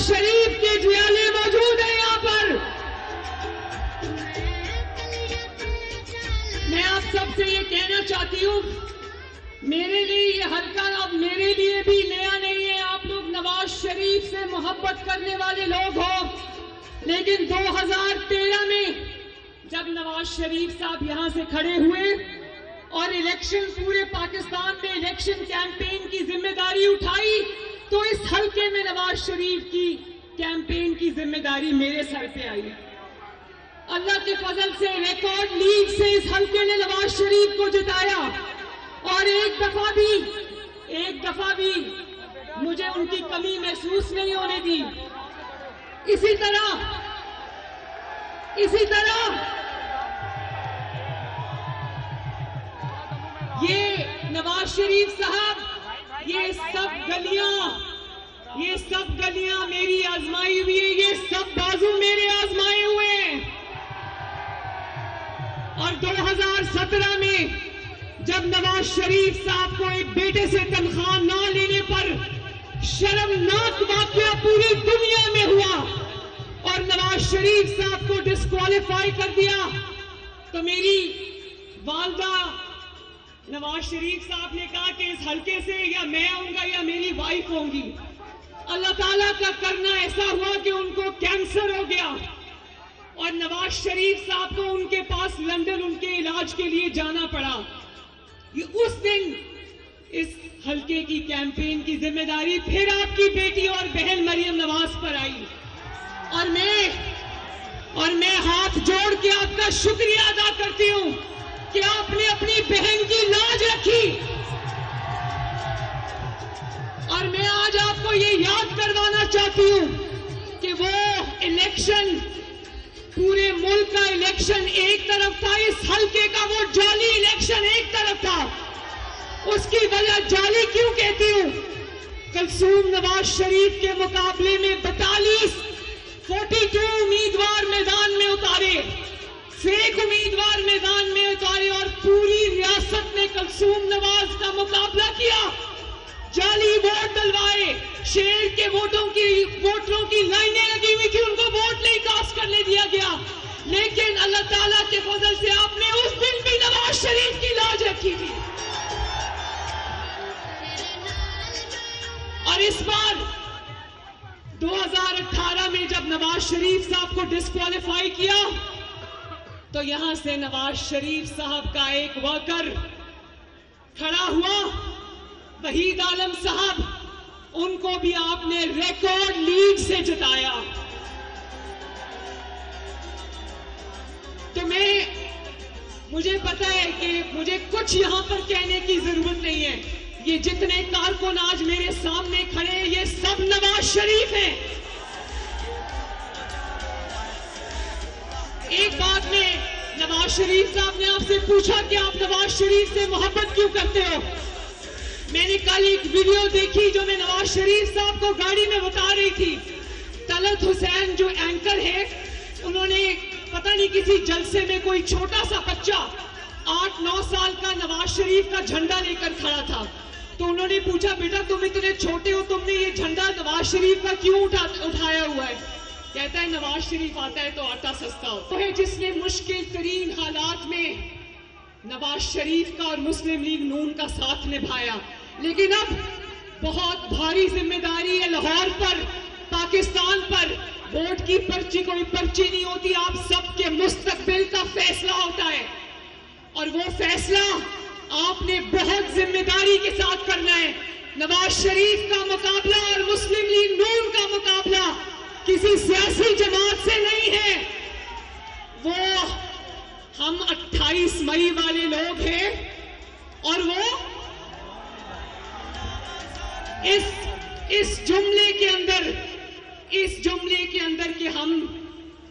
شریف کے جیالے موجود ہیں یہاں پر. میں آپ سب سے یہ کہنا چاہتی ہوں، میرے لیے یہ حلقہ اب میرے لیے بھی نیا نہیں ہے. آپ لوگ نواز شریف سے محبت کرنے والے لوگ ہو، لیکن 2013 میں جب نواز شریف صاحب یہاں سے کھڑے ہوئے اور الیکشن پورے پاکستان میں الیکشن کیمپین کی ذمہ داری اٹھائی، تو اس حلقے میں نواز شریف کی کیمپین کی ذمہ داری میرے سر پہ آئی. اللہ کے فضل سے ریکارڈ لیڈ سے اس حلقے نے نواز شریف کو جتایا، اور ایک دفعہ بھی مجھے ان کی کمی محسوس نہیں ہونے دی. اسی طرح یہ نواز شریف صاحب یہ سب گلیاں میری آزمائی ہوئی ہیں، یہ سب بازو میرے آزمائے ہوئے ہیں. اور 2017 میں جب نواز شریف صاحب کو ایک بیٹے سے تنخواہ نہ لینے پر شرمناک واقعہ پوری دنیا میں ہوا اور نواز شریف صاحب کو ڈسکوالیفائی کر دیا، تو میری والدہ نواز شریف صاحب نے کہا کہ اس حلقے سے یا میں آؤں گا یا میری وائف ہوں گی. اللہ تعالیٰ کا کرنا ایسا ہوا کہ ان کو کینسر ہو گیا اور نواز شریف صاحب کو ان کے پاس لندن ان کے علاج کے لیے جانا پڑا. یہ اس دن اس حلقے کی کیمپین کی ذمہ داری پھر آپ کی بیٹی اور بہن مریم نواز پر آئی، اور میں ہاتھ جوڑ کے آپ کا شکریہ ادا کرتی ہوں کہ آپ نے اپنی بہن کی لاج رکھی. اور میں آج آپ کو یہ یاد کروانا چاہتی ہوں کہ وہ الیکشن، پورے ملک کا الیکشن ایک طرف تھا، اس حلقے کا وہ جعلی الیکشن ایک طرف تھا. اس کی وجہ جعلی کیوں کہتی ہوں؟ کلثوم نواز شریف کے مقابلے میں 42 امیدوار میدان میں اتارے، فیک امیدوار میدان میں اتارے، اور پوری ریاست نے کلثوم نواز کا مقابلہ کیا. جعلی ووٹ ڈلوائے، شہر کے ووٹروں کی لائنیں لگی ہوئی تھی، ان کو ووٹ نہیں کاسٹ کرنے دیا گیا. لیکن اللہ تعالیٰ کے فضل سے آپ نے اس دن بھی نواز شریف کی لاج رکھی تھی. اور اس بار 2018 میں جب نواز شریف صاحب کو ڈسکوالیفائی کیا، تو یہاں سے نواز شریف صاحب کا ایک ورکر کھڑا ہوا، وحید عالم صاحب، ان کو بھی آپ نے ریکارڈ لیڈ سے جتایا. تو مجھے پتا ہے کہ مجھے کچھ یہاں پر کہنے کی ضرورت نہیں ہے. یہ جتنے کارکن آج میرے سامنے کھڑے ہیں، یہ سب نواز شریف ہیں. ایک بات میں نواز شریف صاحب نے آپ سے پوچھا کہ آپ نواز شریف سے محبت کیوں کرتے ہو. میں نے کل ایک ویڈیو دیکھی جو میں نواز شریف صاحب کو گاڑی میں بتا رہی تھی. طلعت حسین جو اینکر ہے، انہوں نے پتہ نہیں کسی جلسے میں کوئی چھوٹا سا بچہ 8-9 سال کا نواز شریف کا جھنڈا لے کر کھڑا تھا. تو انہوں نے پوچھا، بیٹا تم اتنے چھوٹے ہو، تم نے یہ جھنڈا نواز شریف کا کیوں اٹھایا ہوا ہے؟ کہتا ہے نواز شریف آتا ہے تو آٹا سستا ہو. وہ ہے جس نے مشکل ترین حالات میں نواز شریف کا اور مسلم لیگ نون کا ساتھ نبھایا. لیکن اب بہت بھاری ذمہ داری ہے لاہور پر، پاکستان پر. ووٹ کی پرچی کوئی پرچی نہیں ہوتی، آپ سب کے مستقبل کا فیصلہ ہوتا ہے، اور وہ فیصلہ آپ نے بہت ذمہ داری کے ساتھ کرنا ہے. نواز شریف کا مقابلہ اور مسلم لیگ نون کا مقابلہ کسی سیاسی جماعت سے نہیں ہے. وہ ہم 28 مئی والے لوگ ہیں، اور وہ اس جملے کے اندر کہ ہم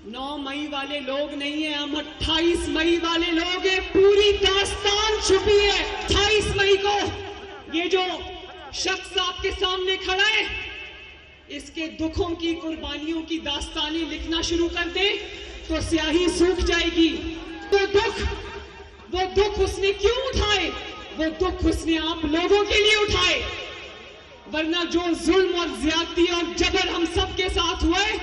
9 مئی والے لوگ نہیں ہیں، ہم 28 مئی والے لوگ ہیں. پوری داستان چھپی ہے. 28 مئی کو یہ جو شخص آپ کے سامنے کھڑا ہے، اس کے دکھوں کی، قربانیوں کی داستانیں لکھنا شروع کر دیں تو سیاہی سوکھ جائے گی. وہ دکھ اس نے کیوں اٹھائے؟ وہ دکھ اس نے آپ لوگوں کے لیے اٹھائے. ورنہ جو ظلم اور زیادتی اور جبر ہم سب کے ساتھ ہوئے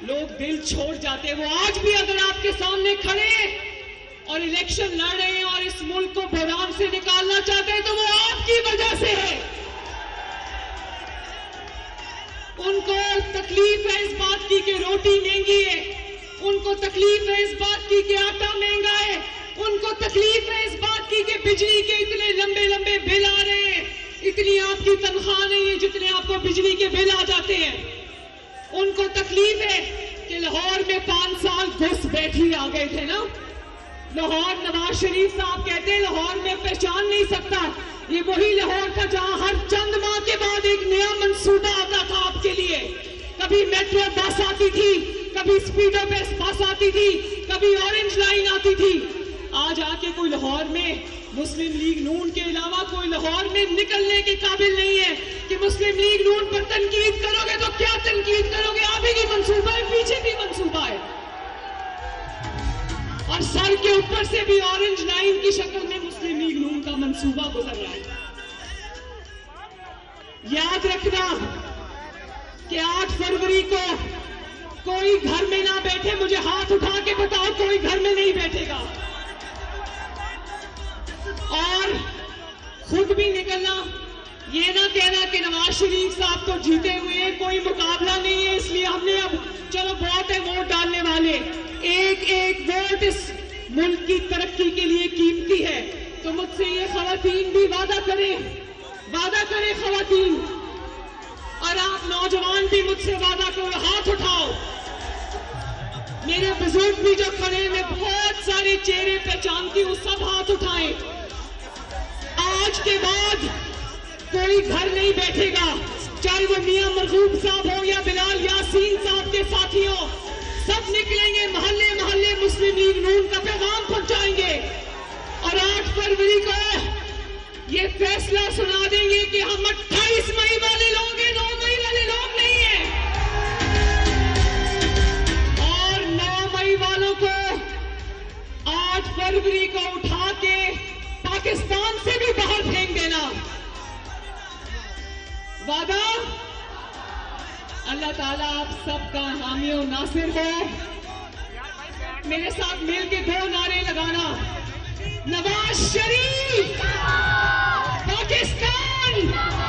لوگ دل چھوڑ جاتے. وہ آج بھی اگر آپ کے سامنے کھڑے ہیں اور الیکشن لڑ رہے ہیں اور اس ملک کو بحران سے نکالنا چاہتے ہیں تو وہ آپ کی وجہ سے ہے. ان کو تکلیف ہے اس بات کی کہ روٹی مہنگی ہے, ان کو تکلیف ہے اس بات کی کہ آٹا مہنگا ہے, ان کو تکلیف ہے اس بات کی کہ بجلی کے اتنے لمبے لمبے بل آ رہے ہیں, اتنی آپ کی تنخواہ نہیں ہے جتنے آپ کو بجلی کے بل آ جاتے ہیں. ان کو تکلیف ہے کہ لاہور میں 5 سال گھس بیٹھی آ گئے تھے نا. لاہور نواز شریف صاحب کہتے ہیں لاہور میں پہچان نہیں سکتا. یہ وہی لاہور تھا جہاں ہر چند ماہ کے بعد ایک نیا منصوبہ آتا تھا آپ کے لیے. کبھی میٹرو بس آتی تھی, کبھی اسپیڈو بس آتی تھی, کبھی اورنج لائن آتی تھی. آج آ کے کوئی لاہور میں مسلم لیگ نون کے علاوہ کوئی لاہور میں نکلنے کے قابل نہیں ہے کہ مسلم لیگ نون پر تنقید کرو گے تو کیا تنقید کرو گے. آگے بھی منصوبہ ہے, پیچھے بھی منصوبہ ہے, اور سر کے اوپر سے بھی اورنج لائن کی شکل میں مسلم لیگ نون کا منصوبہ گزر رہا ہے. یاد رکھنا کہ 8 فروری کو کوئی گھر میں نہ بیٹھے. مجھے ہاتھ اٹھا کے بتاؤ کوئی گھر میں نہیں بیٹھے گا. اور خود بھی نکلنا, یہ نہ کہنا کہ نواز شریف صاحب تو جیتے ہوئے ہیں, کوئی مقابلہ نہیں ہے اس لیے ہم نے اب چلو بہت ہے ووٹ ڈالنے والے. ایک ایک ووٹ اس ملک کی ترقی کے لیے قیمتی ہے. تو مجھ سے یہ خواتین بھی وعدہ کریں خواتین, اور آپ نوجوان بھی مجھ سے وعدہ کرو, ہاتھ اٹھاؤ. میرے بزرگ بھی جو کھڑے ہیں, میں بہت سارے چہرے پہچانتی ہوں, سب ہاتھ اٹھائیں. آج کے بعد کوئی گھر نہیں بیٹھے گا, چاہے وہ میاں مرغوب صاحب ہو یا بلال یاسین صاحب کے ساتھی ہو. سب نکلیں گے, محلے محلے مسلم لیگ نون کا پیغام پہنچائیں گے, اور 8 فروری کو یہ فیصلہ سنا دیں گے کہ ہم 28 مئی والے لوگ ہیں, 9 مئی والے لوگ نہیں ہیں. اور 9 مئی والوں کو 8 فروری کو اٹھا کے پاکستان سے بھی باہر پھینک دینا. وعدہ. اللہ تعالیٰ آپ سب کا حامی و ناصر ہو. میرے ساتھ مل کے 2 نعرے لگانا. نواز شریف, پاکستان.